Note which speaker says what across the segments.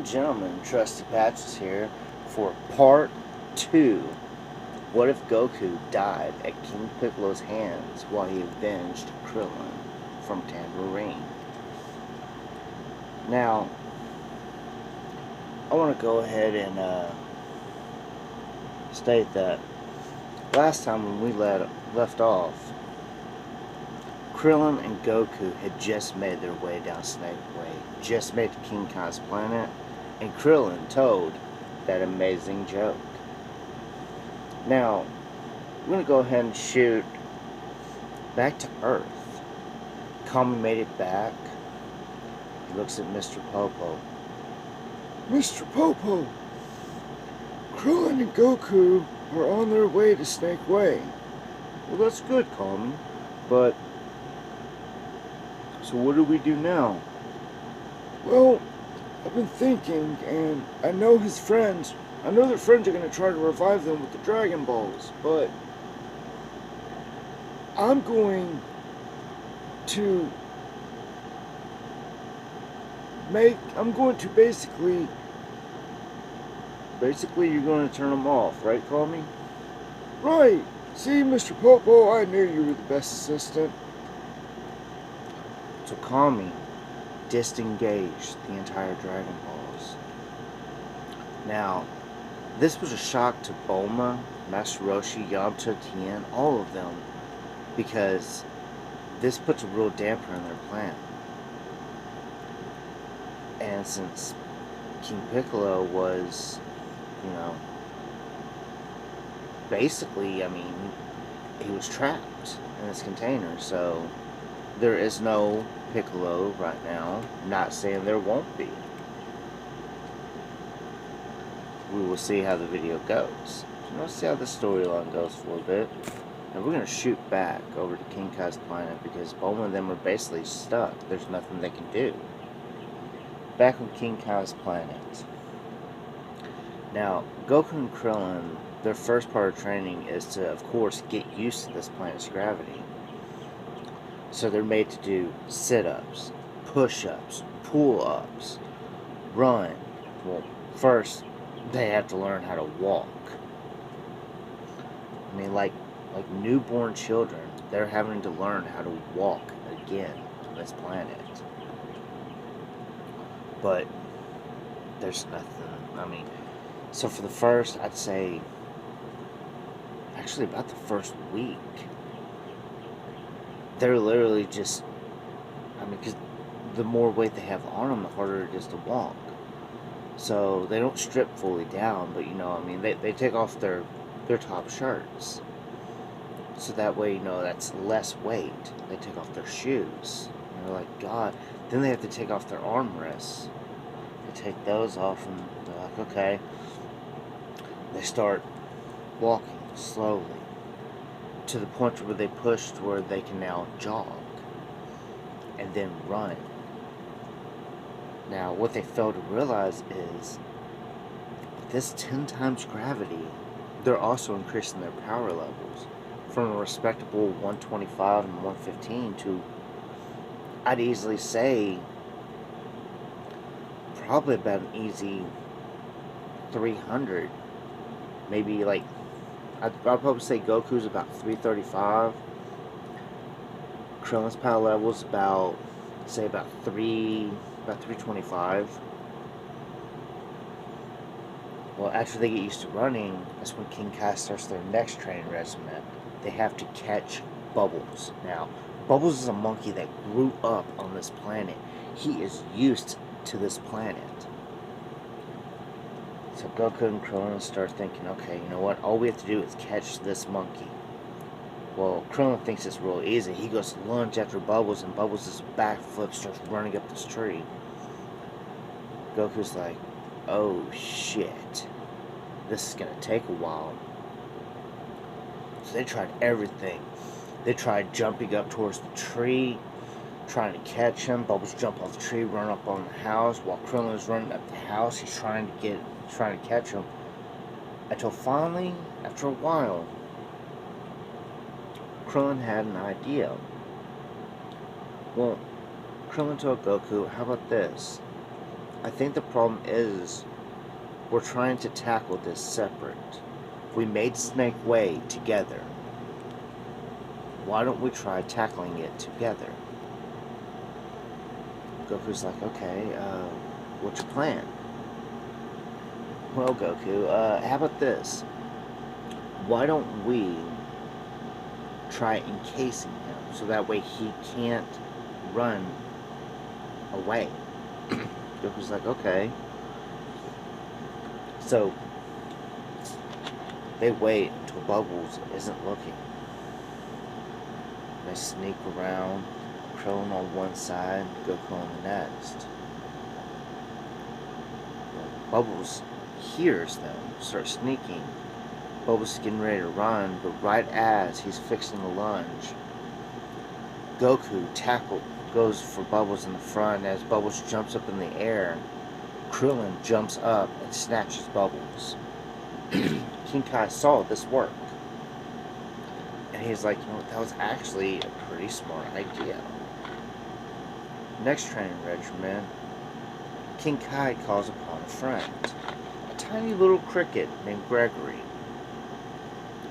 Speaker 1: and gentlemen, Trusty Patches here for part 2. What if Goku died at King Piccolo's hands while he avenged Krillin from Tambourine? Now, I want to go ahead and state that last time when we left off, Krillin and Goku had just made their way down Snake Way, just made to King Kai's planet, and Krillin told that amazing joke. Now, we're going to go ahead and shoot back to Earth. Kami made it back. He looks at Mr. Popo. Mr. Popo, Krillin and Goku are on their way to Snake Way. Well, that's good, Kami, but so what do we do now? Well, I've been thinking, and I know their friends are going to try to revive them with the Dragon Balls, but I'm going to basically you're going to turn them off, right, Kami? Right. See, Mr. Popo, I knew you were the best assistant. So Kami disengaged the entire Dragon Balls. Now, this was a shock to Bulma, Master Roshi, Yamcha, Tien, all of them, because this puts a real damper in their plan. And since King Piccolo was, basically, he was trapped in this container, so there is no Piccolo right now. Not saying there won't be. We will see how the video goes. So let's see how the storyline goes for a bit. And we're going to shoot back over to King Kai's planet because Bulma and them are basically stuck. There's nothing they can do. Back on King Kai's planet. Now, Goku and Krillin, their first part of training is to, of course, get used to this planet's gravity. So they're made to do sit-ups, push-ups, pull-ups, run. Well, first, they have to learn how to walk. Like newborn children, they're having to learn how to walk again on this planet. But there's nothing, so for the first, I'd say, actually about the first week, they're literally just, because the more weight they have on them, the harder it is to walk. So they don't strip fully down, but they take off their top shirts. So that way, that's less weight. They take off their shoes. And they're like, God. Then they have to take off their armrests. They take those off and they're like, okay. They start walking slowly to the point where they push to where they can now jog and then run. Now, what they fail to realize is this 10 times gravity, they're also increasing their power levels from a respectable 125 and 115 to, I'd easily say, probably about an easy 300. Maybe I'd probably say Goku's about 335. Krillin's power level's about 325. Well, after they get used to running, that's when King Kai starts their next training regimen. They have to catch Bubbles. Now, Bubbles is a monkey that grew up on this planet. He is used to this planet. So Goku and Krillin start thinking, okay, you know what? All we have to do is catch this monkey. Well, Krillin thinks it's real easy. He goes to lunge after Bubbles, and Bubbles' just backflip starts running up this tree. Goku's like, oh shit. This is gonna take a while. So they tried everything. They tried jumping up towards the tree, trying to catch him. Bubbles jump off the tree, run up on the house. While Krillin is running up the house, he's trying to catch him. Until finally, after a while, Krillin had an idea. Well, Krillin told Goku, how about this? I think the problem is we're trying to tackle this separate. We made Snake Way together. Why don't we try tackling it together? Goku's like, okay, what's your plan? Well, Goku, how about this? Why don't we try encasing him so that way he can't run away? Goku's like, okay. So they wait until Bubbles isn't looking. They sneak around, Krillin on one side, Goku on the next. Bubbles hears them start sneaking. Bubbles is getting ready to run, but right as he's fixing the lunge, Goku goes for Bubbles in the front. As Bubbles jumps up in the air, Krillin jumps up and snatches Bubbles. King Kai saw this work. And he's like, you know what, that was actually a pretty smart idea. Next training regimen, King Kai calls upon a friend, a tiny little cricket named Gregory.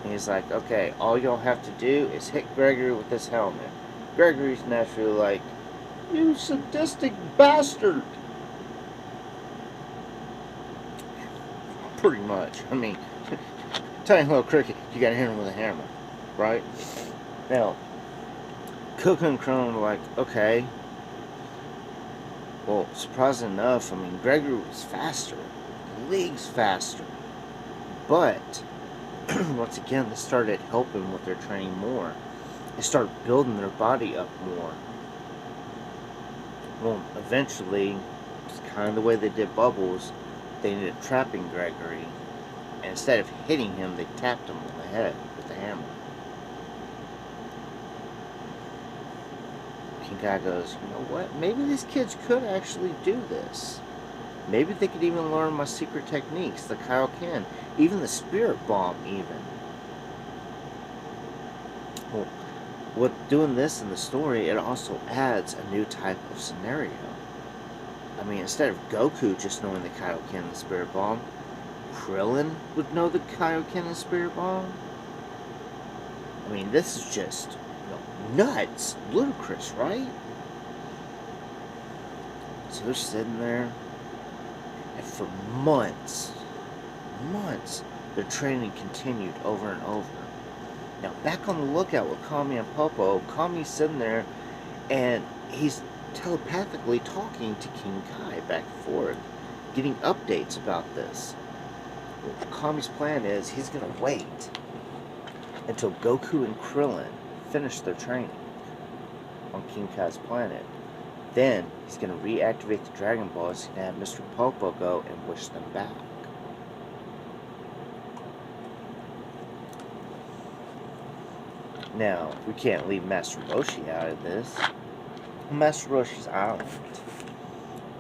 Speaker 1: And he's like, okay, all y'all have to do is hit Gregory with this helmet. Gregory's naturally like, you sadistic bastard! Pretty much. I mean, tiny little cricket, you gotta hit him with a hammer, right? Now, Goku and Krillin were like, okay. Well, surprising enough, I mean, Gregory was faster. Leagues faster. But, once again, they started helping with their training more. They started building their body up more. Well, eventually, it's kind of the way they did Bubbles, they ended up trapping Gregory. And instead of hitting him, they tapped him on the head with a hammer. King Kai goes, you know what? Maybe these kids could actually do this. Maybe they could even learn my secret techniques, the Kaioken, even the Spirit Bomb, even. Well, with doing this in the story, it also adds a new type of scenario. I mean, instead of Goku just knowing the Kaioken and the Spirit Bomb, Krillin would know the Kaioken and Spirit Bomb. I mean, this is just, nuts, ludicrous, right? So they're sitting there, and for months, their training continued over and over. Now, back on the lookout with Kami and Popo, Kami's sitting there, and he's telepathically talking to King Kai back and forth, getting updates about this. Well, Kami's plan is he's going to wait until Goku and Krillin finish their training on King Kai's planet. Then he's going to reactivate the Dragon Balls and have Mr. Popo go and wish them back. Now, we can't leave Master Roshi out of this. Master Roshi's island.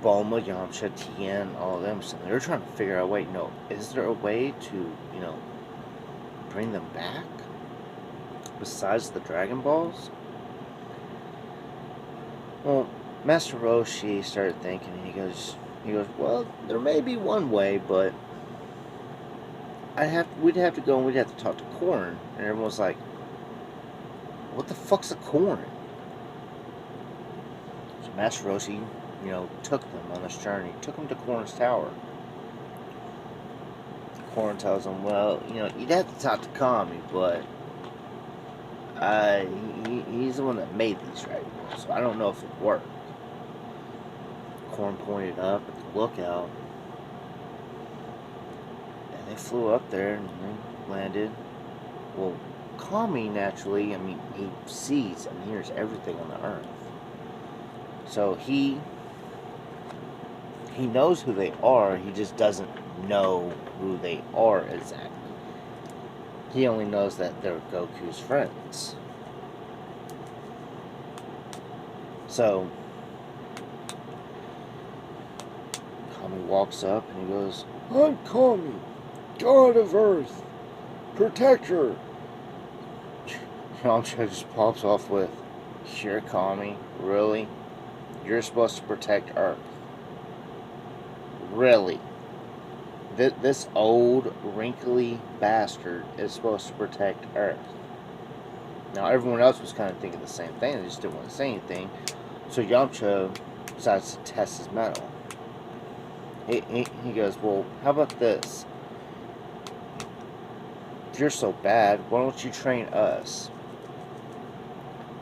Speaker 1: Bulma, Yamcha, Tien, all of them. So they're trying to figure out, wait, no, is there a way to, bring them back? Besides the Dragon Balls? Well, Master Roshi started thinking, and he goes, well, there may be one way, but we'd have to go and we'd have to talk to Korn. And everyone's like, what the fuck's a Korn? So Master Roshi, took them on this journey, took them to Korn's tower. Korn tells him, well, you'd have to talk to Kami, but he's the one that made these Dragon Balls, so I don't know if it worked. Korn pointed up at the lookout, and they flew up there and they landed. Well, Kami naturally, he sees and hears everything on the earth. So he knows who they are, he just doesn't know who they are exactly. He only knows that they're Goku's friends. So Kami walks up and he goes, I'm Kami, God of Earth, Protector. Yamcha just pops off with, you're Kami? Really? You're supposed to protect Earth? Really? This old, wrinkly bastard is supposed to protect Earth. Now, everyone else was kind of thinking the same thing. They just didn't want to say anything. So Yamcha decides to test his mettle. He goes, well, how about this? If you're so bad, why don't you train us?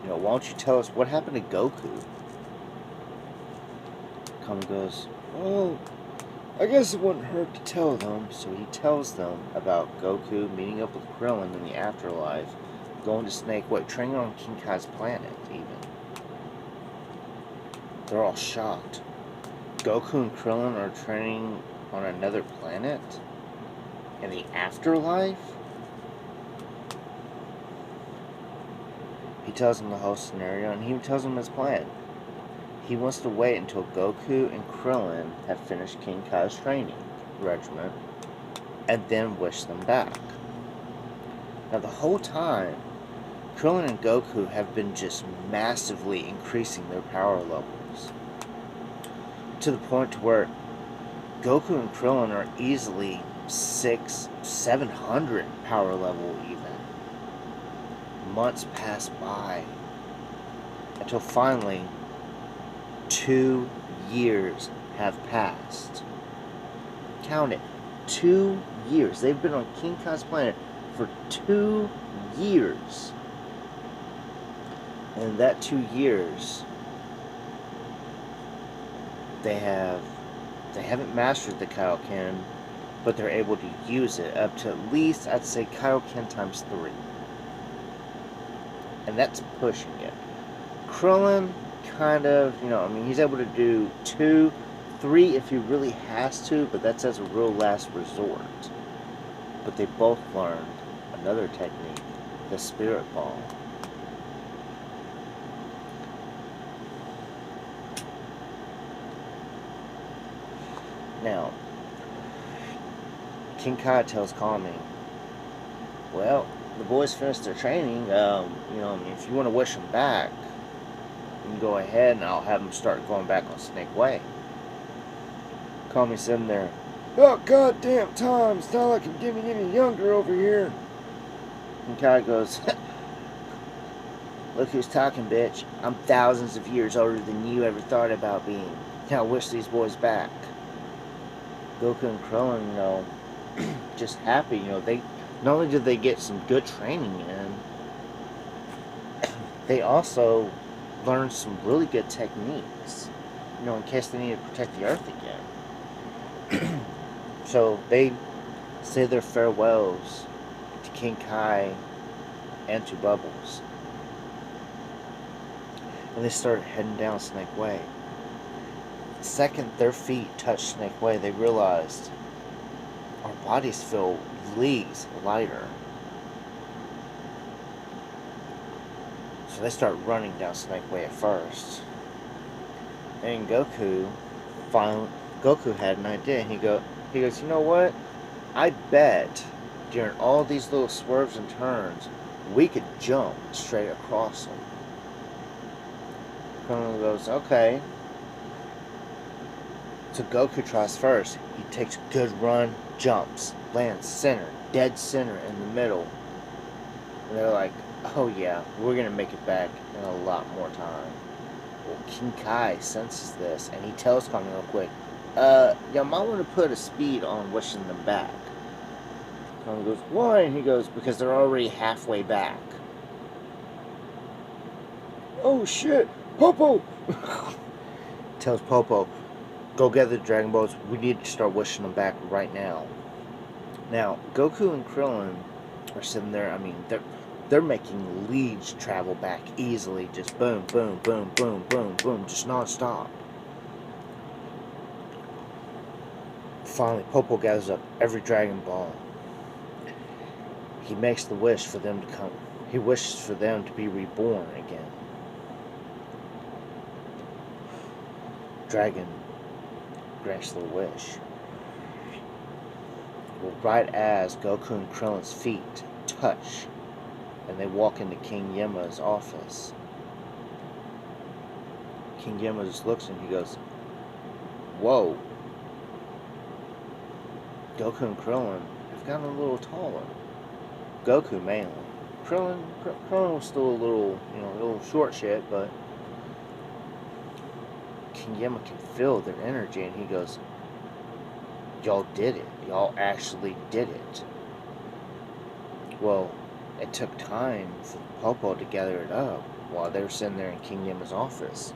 Speaker 1: Why don't you tell us what happened to Goku? Kami goes, well, I guess it wouldn't hurt to tell them. So he tells them about Goku meeting up with Krillin in the afterlife, going to Snake Way, training on King Kai's planet, even. They're all shocked. Goku and Krillin are training on another planet? In the afterlife? He tells them the whole scenario, and he tells them his plan. He wants to wait until Goku and Krillin have finished King Kai's training regimen, and then wish them back. Now, the whole time, Krillin and Goku have been just massively increasing their power levels, to the point to where Goku and Krillin are easily 600-700 power level even. Months pass by until finally 2 years have passed. Count it. 2 years. They've been on King Kai's planet for 2 years. And in that 2 years, they haven't mastered the Kaioken, but they're able to use it up to at least, I'd say, Kaioken times 3. And that's pushing it. Krillin, kind of, he's able to do 2, 3 if he really has to, but that's as a real last resort. But they both learned another technique, the Spirit Ball. Now, King Kai tells Kami, well, the boys finished their training, if you want to wish them back, you can go ahead and I'll have them start going back on Snake Way. Kami's sitting there, about goddamn time, it's not like I'm getting any younger over here. And Kai goes, look who's talking, bitch. I'm thousands of years older than you ever thought about being. Now wish these boys back. Goku and Krillin, just happy, they not only did they get some good training in, they also learned some really good techniques, in case they need to protect the Earth again. So they say their farewells to King Kai and to Bubbles. And they started heading down Snake Way. The second their feet touched Snake Way, they realized our bodies feel leagues lighter. So they start running down Snake Way at first. And Goku had an idea. He goes, you know what? I bet during all these little swerves and turns, we could jump straight across them. Krillin goes, okay. So Goku tries first. He takes a good run, jumps, lands center, dead center in the middle. And they're like, oh yeah, we're going to make it back in a lot more time. Well, King Kai senses this, and he tells Kami real quick, y'all might want to put a speed on wishing them back. Kami goes, why? And he goes, because they're already halfway back. Oh shit, Popo! Tells Popo, go gather the Dragon Balls, we need to start wishing them back right now. Now, Goku and Krillin are sitting there, they're making leads travel back easily, just boom, boom, boom, boom, boom, boom, just non-stop. Finally, Popo gathers up every Dragon Ball. He makes the wish for them to come. He wishes for them to be reborn again. Dragon grants the wish. Well, right as Goku and Krillin's feet touch, and they walk into King Yema's office, King Yema just looks and he goes, whoa. Goku and Krillin have gotten a little taller. Goku mainly. Krillin was still a little, a little short shit, but King Yemma can feel their energy, and he goes, "Y'all did it. Y'all actually did it." Well, it took time for Popo to gather it up while they were sitting there in King Yemma's office.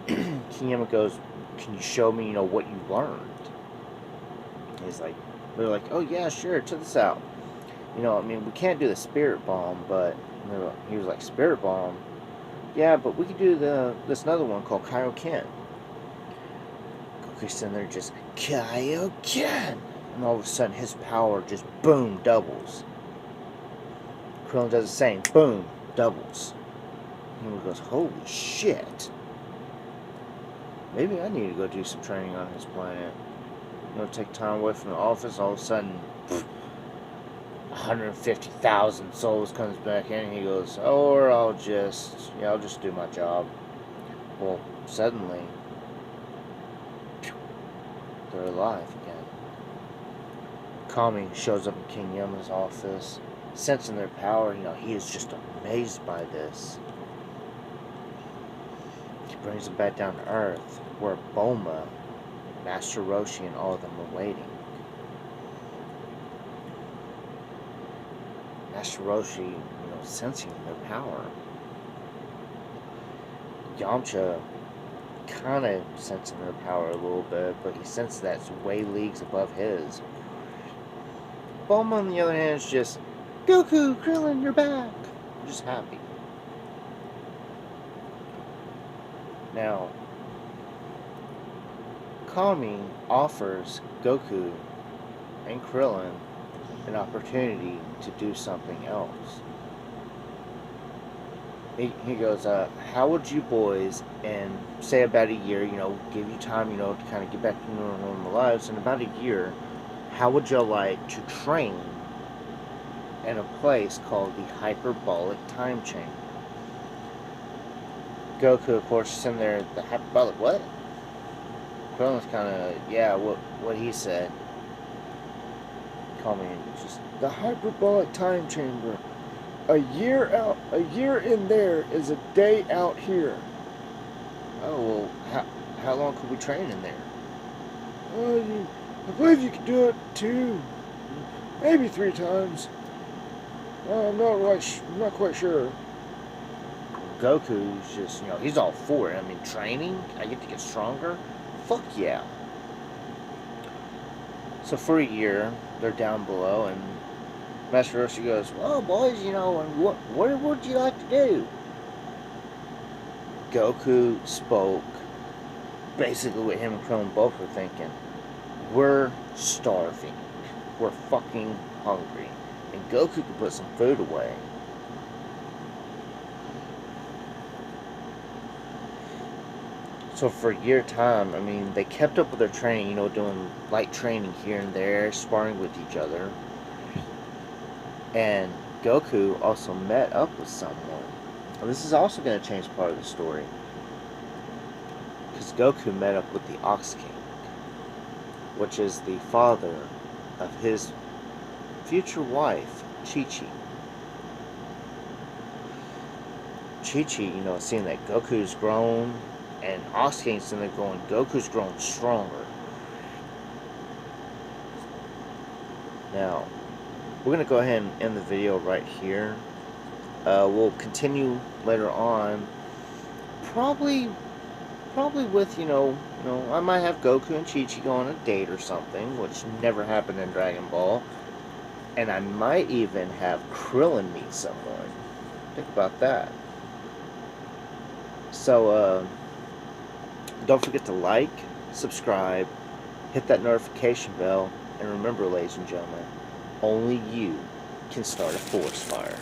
Speaker 1: King Yemma goes, "Can you show me, what you learned?" He's like, they're like, "Oh yeah, sure. Check this out. We can't do the spirit bomb, but he was like, spirit bomb? Yeah, but we could do this another one called Kaioken." Goku's sitting there just, Kaioken! And all of a sudden his power just boom, doubles. Krillin does the same, boom, doubles. And he goes, "Holy shit. Maybe I need to go do some training on his planet. Take time away from the office, all of a sudden, 150,000 souls comes back in, and he goes, or I'll just do my job." Well, suddenly, they're alive again. Kami shows up in King Yama's office, sensing their power. He is just amazed by this. He brings them back down to Earth, where Bulma, Master Roshi, and all of them are waiting. Master Roshi, sensing their power. Yamcha kind of sensing their power a little bit, but he senses that's way leagues above his. Bulma, on the other hand, is just, "Goku, Krillin, you're back." I'm just happy. Now, Kami offers Goku and Krillin an opportunity to do something else. He goes, "How would you boys, in say about a year, give you time, to kind of get back to your normal lives, in about a year, how would y'all like to train in a place called the hyperbolic time chamber?" Goku, of course, is in there, "The hyperbolic what?" Krillin's kind of, yeah, what he said. Kami just, "The hyperbolic time chamber. A year in there is a day out here." "Oh, well, how long could we train in there?" "I believe you could do it 2, maybe 3 times. I'm not quite sure." Goku's just, he's all for it. Training, I get to get stronger. Fuck yeah. So for a year, they're down below, and Master Roshi goes, "Well, boys, and what would you like to do?" Goku spoke basically what him and Krillin both were thinking. We're starving. We're fucking hungry. And Goku could put some food away. So for a year time, they kept up with their training, doing light training here and there, sparring with each other. And Goku also met up with someone. Well, this is also going to change part of the story. Because Goku met up with the Ox King, which is the father of his future wife, Chi-Chi. Chi-Chi, seeing that Goku's grown, and Ox King's in there going, Goku's grown stronger. Now, we're going to go ahead and end the video right here. We'll continue later on. Probably with, I might have Goku and Chi-Chi go on a date or something, which never happened in Dragon Ball. And I might even have Krillin meet someone. Think about that. So, don't forget to like, subscribe, hit that notification bell, and remember, ladies and gentlemen, only you can start a forest fire.